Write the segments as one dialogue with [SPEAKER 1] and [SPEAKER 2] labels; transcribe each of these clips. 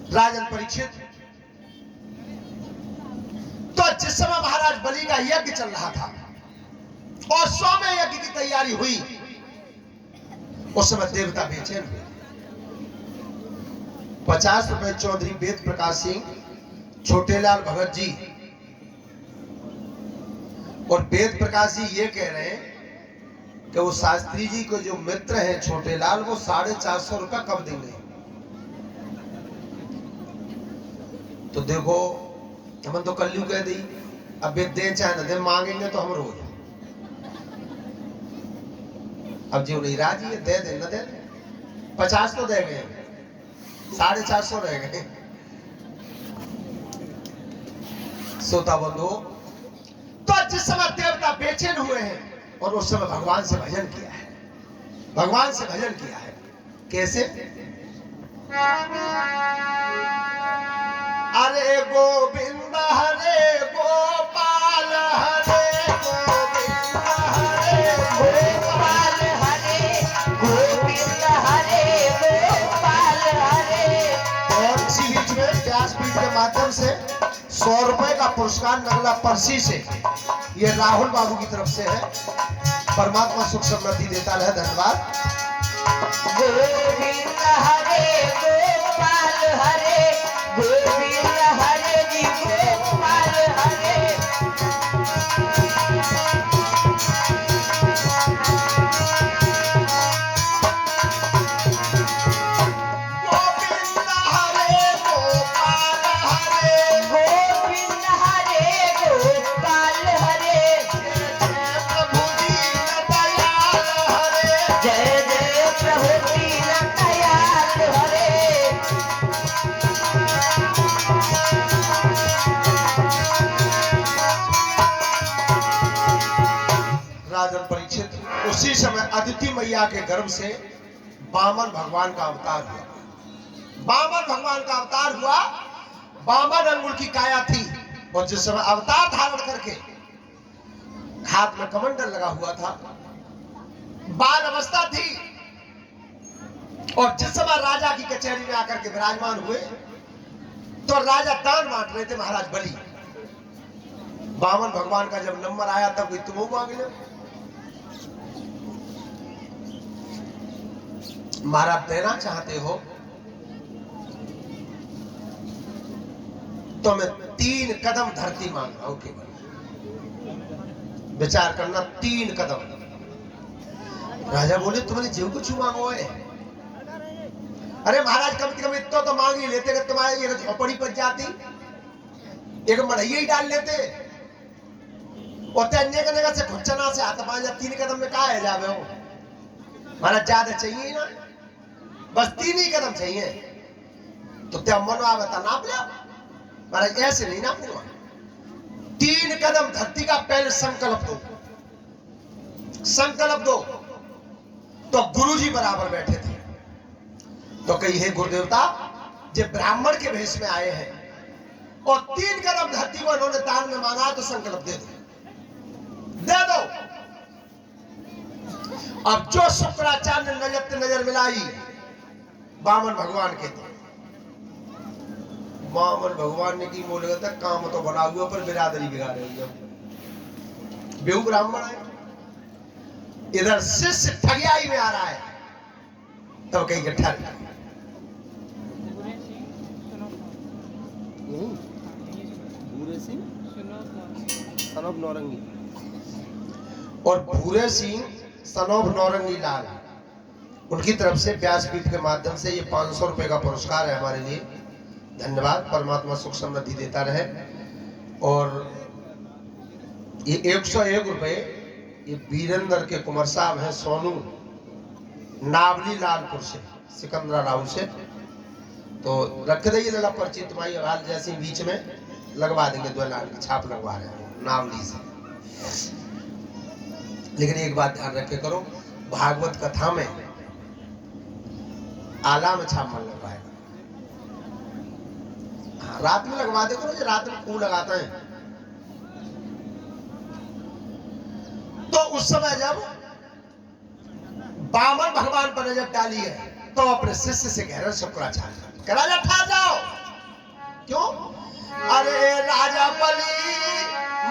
[SPEAKER 1] राजन परीक्षित, तो जिस समय महाराज बलि का यज्ञ चल रहा था और 100वें यज्ञ की तैयारी हुई, उस समय देवता बेचैन हुए। 50 रुपए चौधरी वेद प्रकाश सिंह, छोटेलाल भगत जी और वेद प्रकाश जी ये कह रहे हैं कि वो शास्त्री जी को जो मित्र है छोटेलाल, वो 450 रुपया कब देंगे। तो देखो, हम तो कल्लू कह दी, अब दे चाहे न दे, मांगेंगे तो हम रोज। अब जो नहीं राजी है दे दे न दे, 50 तो दे गए, 450 रह गए। श्रोता बंधु, तो जिस समय देवता बेचैन हुए हैं और उस समय भगवान से भजन किया है, भगवान से भजन किया है। कैसे? अरे गोविंद हरे गोपाल हरे गोविंद हरे
[SPEAKER 2] गोपाल हरे गोविंद हरे गोपाल हरे।
[SPEAKER 1] और इसी बीच में व्यासपीठ के माध्यम से 100 रुपए का पुरस्कार नगला परसी से, ये राहुल बाबू की तरफ से है। परमात्मा सुख समृद्धि देता रहे, धन्यवाद।
[SPEAKER 2] गोविंद हरे गोपाल हरे गोविंद हरे जी गोपाल हरे।
[SPEAKER 1] गोविंद हरे गोपाल हरे
[SPEAKER 2] गोविंद हरे गोपाल हरे।
[SPEAKER 1] प्रभु दीन दयाल हरे।
[SPEAKER 2] जय जय प्रभु दीन दयाल हरे।
[SPEAKER 1] राजन परीक्षित, उसी समय अदिति मैया के गर्भ से वामन भगवान का अवतार हुआ। वामन भगवान का अवतार हुआ, वामन अंगुल की काया थी, और जिस समय अवतार धारण करके हाथ में कमंडल लगा हुआ था, बाल अवस्था थी, और जिस समय राजा की कचहरी में आकर के विराजमान हुए तो राजा दान बांट रहे थे महाराज बलि। वामन भगवान का जब नंबर आया तब कोई तुम मांग लो, महाराज देना चाहते हो तो मैं 3 कदम धरती मांग रहा हूं, केवल विचार करना, 3 कदम। राजा बोले तुम्हारे जो कुछ मांगो है। अरे महाराज कम से कम इतना तो मांग ही लेते, कि तुम्हारी एक झोपड़ी पड़ जाती, एक मढ़ैया ही डाल लेते, और तन्ने करने से खुचना से हाथ पांच 3 कदम में कहा है जावे हो। महाराज ज्यादा चाहिए ना, बस 3 ही कदम चाहिए। तो त्या मनो बता नाप लिया। महाराज ऐसे नहीं नापूंगा, 3 कदम धरती का पहले संकल्प दो, संकल्प दो। तो गुरुजी बराबर बैठे थे, तो कही हे गुरुदेवता, जो ब्राह्मण के भेष में आए हैं और 3 कदम धरती को इन्होंने दान में मांगा, तो संकल्प दे दो, दे दो। अब जो शुक्राचार्य ने नजर मिलाई वामन भगवान के थे, वामन भगवान ने की बोलेगा था काम तो बना हुआ पर बिरादरी बिगाड़ रही है। बेहू ब्राह्मण है, इधर शिष्य ठगियाई में आ रहा है, तब कहीं इकट्ठा
[SPEAKER 3] भूरे सिंह सन ऑफ नौरंगी,
[SPEAKER 1] और भूरे सिंह सन ऑफ नौरंगी लाल, उनकी तरफ से व्यासपीठ के माध्यम से ये 500 रुपए का पुरस्कार है हमारे लिए। धन्यवाद, परमात्मा सुख समृद्धि देता रहे। और ये 101 रुपए ये वीरेंद्र के कुमार साहब हैं, सोनू नावली लालपुर से, सिकंदरा राहुल से, तो रख दीजिए लड़ा पर्ची तुम्हारी हाल जैसे बीच में लगवा देंगे, 2 लाख की छाप लगवा रहे हैं नावली से। लेकिन एक बात ध्यान रखे करो, भागवत कथा में आला में छाप मन लगवाएगा। हाँ, रात में लगवा दे करो, जो रात में फूल लगाते हैं। तो उस समय जब वामन भगवान पर नजर डाली है, तो अपने शिष्य से कह रहे शुक्राचार्य, राजा ठहर जाओ, क्यों? अरे राजा बलि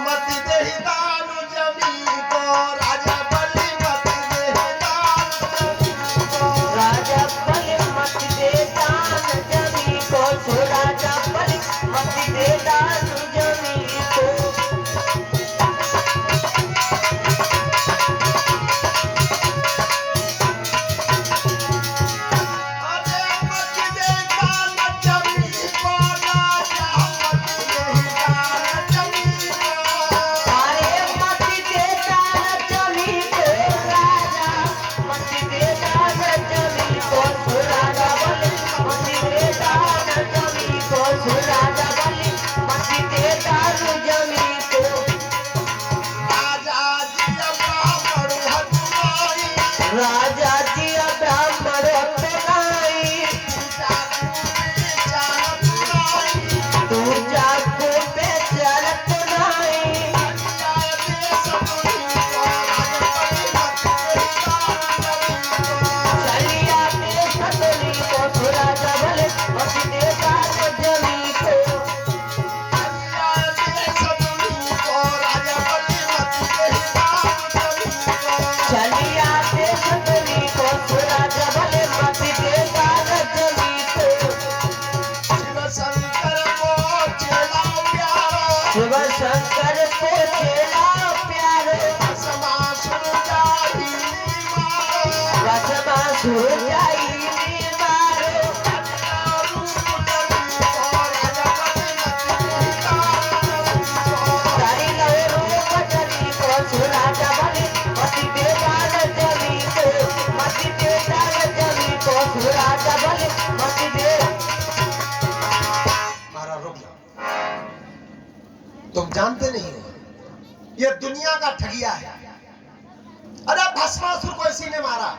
[SPEAKER 1] मत देहि दान जमीन को, राजा बलि मत देहि दान जमीन को।
[SPEAKER 2] राजा बलि मत दे दान जमी को, सो राजा बलि मत दे दान जमी को।
[SPEAKER 1] अरे मत दे दान जमीन को, राजा मत देहि दान जमीन को।
[SPEAKER 2] अरे मत दे दान जमी को, राजा मत दे दान जमी को, सो राजा बलि मत दे दान जमी को, सो राजा बलि मत दे दान जमी को।
[SPEAKER 1] राजा जी ब्राह्मण हतुआई,
[SPEAKER 2] राजा जी ब्राह्मण अपनाई, तू जागो पे चलत नहीं। चलिया के सतली को, सो राजा बलि मत दे दान जमी को। चलिया के सतली को, सो राजा बलि मत दे दान जमी को। शिव शंकर को चेला प्यारो, भस्मासुर जाई मारो। तारी लो रूप चली को, सो राजा बलि मत दे दान जमी को, मत दे दान जमी को, सो राजा बलि मत दे।
[SPEAKER 1] महाराज रुक जाओ, तुम जानते नहीं हो ये दुनिया का ठगिया है। अरे भस्मासुर को इसी ने मारा।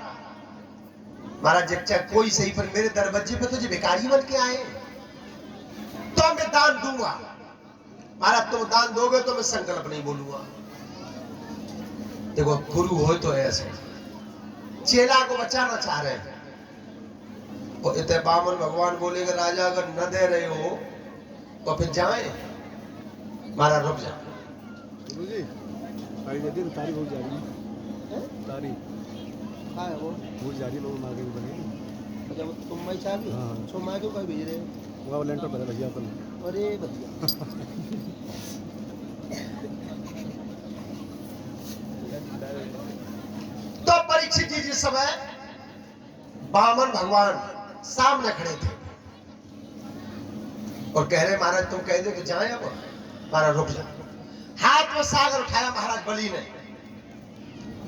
[SPEAKER 1] महाराज जब चाहे कोई सही पर मेरे दरवाजे पे तुझे भिखारी बन के आए तो मैं दान दूंगा। महाराज तुम दान दोगे तो मैं संकल्प नहीं बोलूंगा। देखो गुरु हो तो ऐसे चेला को बचाना चाह रहे हैं। और इतने बामन भगवान बोलेगा राजा अगर न दे रहे हो तो फिर जाए। महाराज रुक जा।
[SPEAKER 3] गुरुजी तारी दे दी, तारी बहुत जा रही है। तारी
[SPEAKER 4] हाँ वो
[SPEAKER 3] बहुत जा रही है, लोग मार्केट में बने।
[SPEAKER 4] अच्छा वो तुम मैं चाह भी
[SPEAKER 3] हाँ।
[SPEAKER 4] सो मैं क्यों कहीं भेज रहे हो?
[SPEAKER 3] वो लेंटर पता भैया अपन
[SPEAKER 4] अरे बढ़िया।
[SPEAKER 1] तो परीक्षित जी जिस समय बामन भगवान सामने खड़े थे और कह रहे महाराज तुम कह दो कि जाए अब। महाराज रुक जा। हाथ में सागर उठाया महाराज बलि ने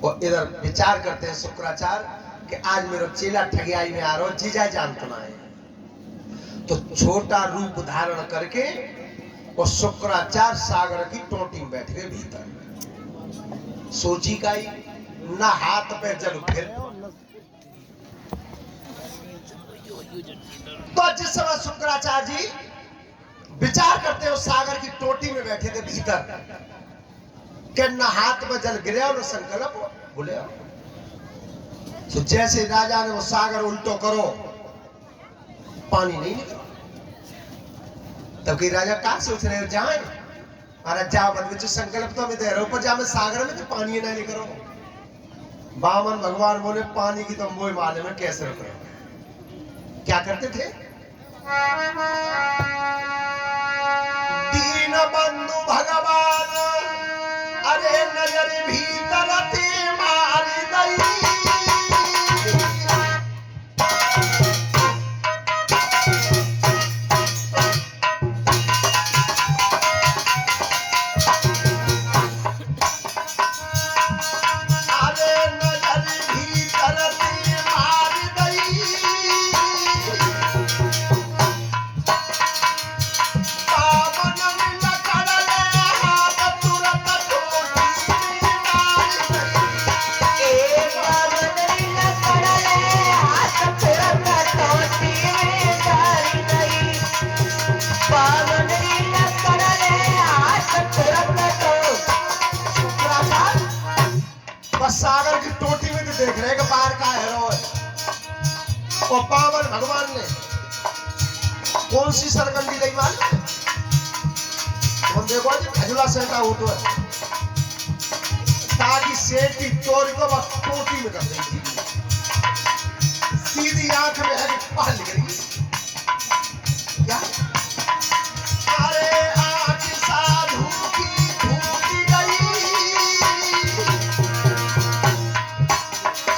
[SPEAKER 1] और इधर विचार करते हैं शुक्राचार्य कि आज मेरा चेला ठगियाई में आ रहा हो, जीजा जान तुम्हारे। तो छोटा रूप धारण करके और शुक्राचार्य सागर की टोटी में बैठ गए भीतर। सोची का ही ना हाथ पे जल फिर। तो जिस समय शुक्राचार्य जी विचार करते हो सागर की टोटी में बैठे थे भीतर कि न हाथ में जल गिरे और न संकल्प बोले। तो जैसे राजा ने वो सागर उल्टो करो पानी नहीं निकला। तब कि राजा कहा सोच रहे हो जाए। महाराज जाओ मत विच संकल्प तो मैं दे रहा हूं पर जा मैं सागर में तो पानी ना निकलो। बामन भगवान बोले पानी की तो मोह मालूम है कैसे रुके। क्या करते थे? दीन बंधु भगवान अरे नजर भीतर ते मारी दई। सागर की टोटी में तो देख रहे कि बाहर का हीरो है। और पावन भगवान ने कौन सी सरगंडी लाई मालूम? देखो जी खजुला सेटा हो तो है ताकि सेठ की तोड़ को बस टोटी में कर देगी सीधी आंख में है पाल गई क्या अरे आज साधु की धूप गई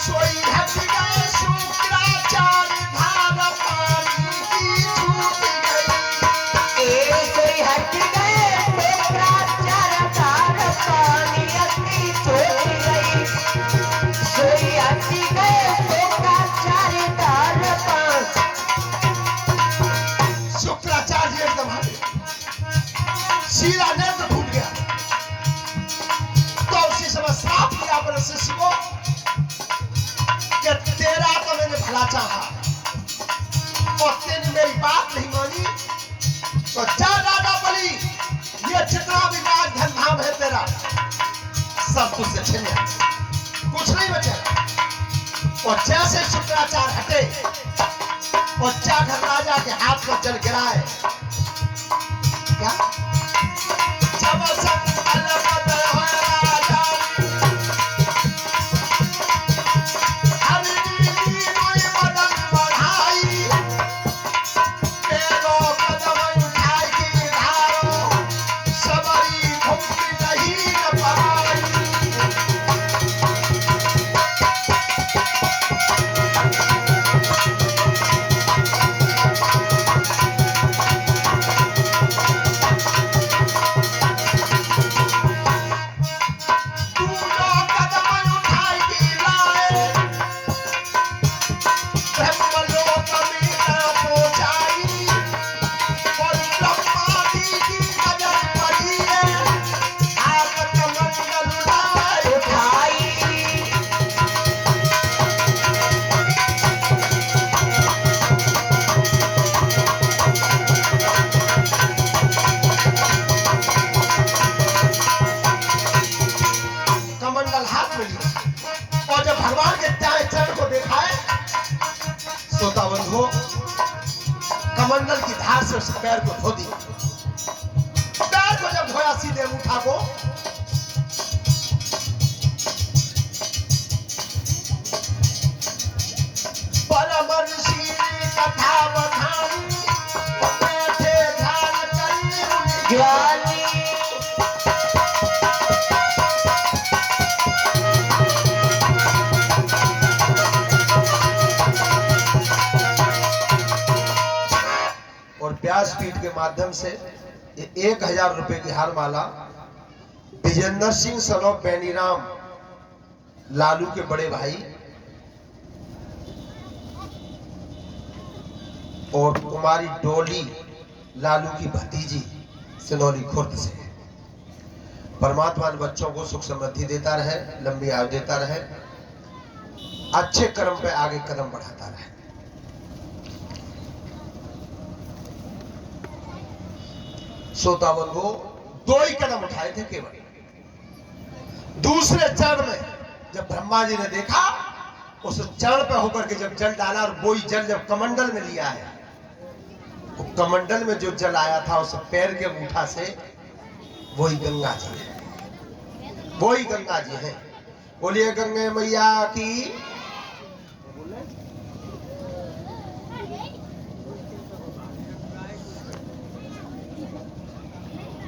[SPEAKER 1] सोई हट गए शुक्राचार्य धार पानी की छूट गई
[SPEAKER 2] ए सोई हट गए शुक्राचार्य धार पानी की छूट गई सोई हट गए शुक्राचार्य धार पानी
[SPEAKER 1] शुक्राचार्य एकदम हटे सीधा नेत्र फूट गया तो उसी समय श्राप दिया अपने शिष्य को कि तेरा तो मैंने भला चाहा और तेरी मेरी बात नहीं मानी तो जा दादा बलि ये जितना भी राज धन धाम है तेरा सब तुझसे छिन गया कुछ नहीं बचा और जैसे शुक्राचार्य हटे और जाकर राजा के हाथ में जल गिराए क्या जब संकल्प हो राजा हरि कोई मदन बढ़ाई पेड़ो कदम उठाई की धारो सबरी घूमती नहीं न पाई कमंडल हाथ में लिया और जब भगवान के त्याग चरण को देखा है श्रोता बंधु कमंडल की धार से उस पैर को धो दिया पैर को जब धोया सीधे अंगूठा को परमर्षि कथा बखानी बैठे ध्यान करी
[SPEAKER 2] ज्ञानी
[SPEAKER 1] और व्यासपीठ के माध्यम से 1000 रुपए की हार माला विजेंद्र सिंह सनो बेनीराम लालू के बड़े भाई और कुमारी डोली लालू की भतीजी सिनौली खुर्द से परमात्मा बच्चों को सुख समृद्धि देता रहे लंबी आयु देता रहे अच्छे कर्म पे आगे कदम बढ़ाता रहे। श्रोता बंधु 2 ही कदम उठाए थे केवल दूसरे चरण में जब ब्रह्मा जी ने देखा उस चरण पे होकर के जब जल डाला और वही जल जब कमंडल में लिया है वो कमंडल में जो जल आया था उस पैर के अंगूठा से वही गंगा जी है वही गंगा जी है। बोलिए गंगे मैया की